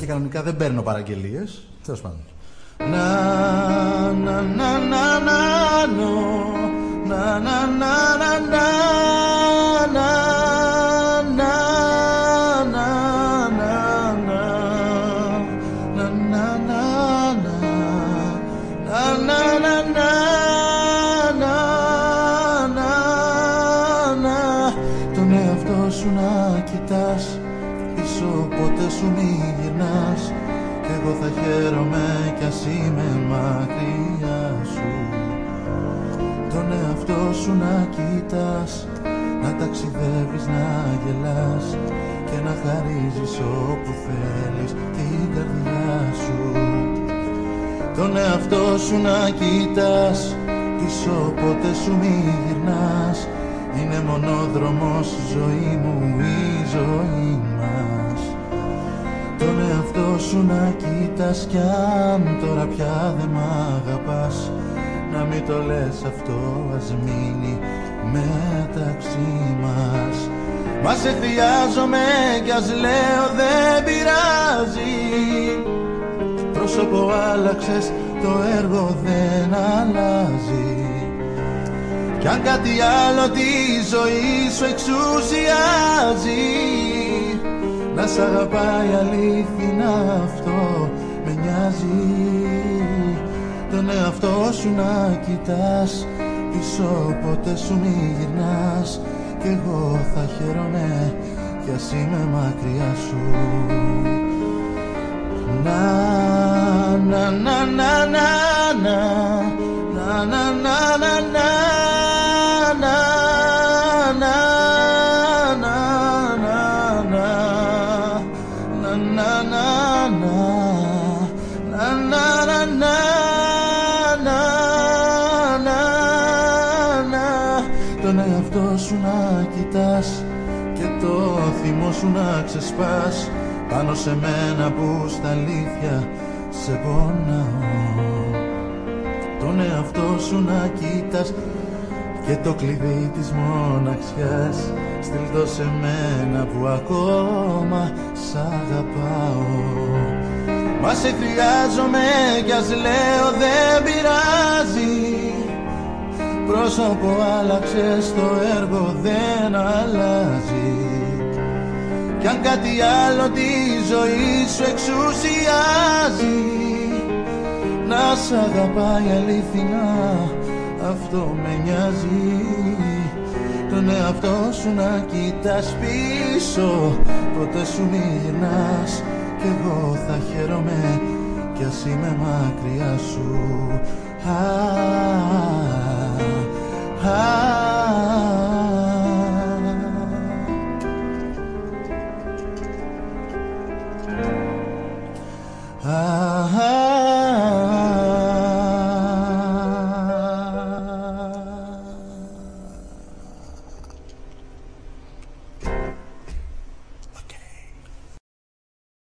και κανονικά δεν παίρνω παραγγελίες. Τέλος πάντων. Να να να να να να να να να να ποτέ σου μη γυρνάς κι εγώ θα χαίρομαι κι ας είμαι μακριά σου. Τον εαυτό σου να κοιτάς, να ταξιδεύεις, να γελάς και να χαρίζεις όπου θέλεις την καρδιά σου. Τον εαυτό σου να κοιτάς, πίσω ποτέ σου μη γυρνάς. Είναι μονόδρομος η ζωή μου, η ζωή μας. Τον εαυτό σου να κοιτάς κι αν τώρα πια δεν μ' αγαπάς, να μην το λες αυτό, ας μείνει μεταξύ μας. Μα σε χρειάζομαι κι ας λέω δεν πειράζει. Πρόσωπο άλλαξες, το έργο δεν αλλάζει. Κι αν κάτι άλλο τη ζωή σου εξουσιάζει, να σ' αγαπάει αλήθινα αυτό με νοιάζει. Τον εαυτό σου να κοιτάς, πίσω ποτέ σου μη γυρνάς κι εγώ θα χαίρομαι κι ας είμαι μακριά σου. Να να να να να να να να να να. Τον εαυτό σου να κοιτάς και το θυμό σου να ξεσπάς πάνω σε μένα που στα αλήθεια σε πονάω. Τον εαυτό σου να κοιτάς και το κλειδί της μοναξιάς στείλ το σε μένα που ακόμα σ' αγαπάω. Μα σε χρειάζομαι κι ας λέω δεν πειράζει. Πρόσωπο άλλαξες, το έργο δεν αλλάζει. Κι αν κάτι άλλο τη ζωή σου εξουσιάζει, να σ' αγαπάει αλήθινα αυτό με νοιάζει. Τον εαυτό σου να κοιτάς πίσω, ποτέ σου μη γυρνάς κι εγώ θα χαίρομαι κι ας είμαι μακριά σου.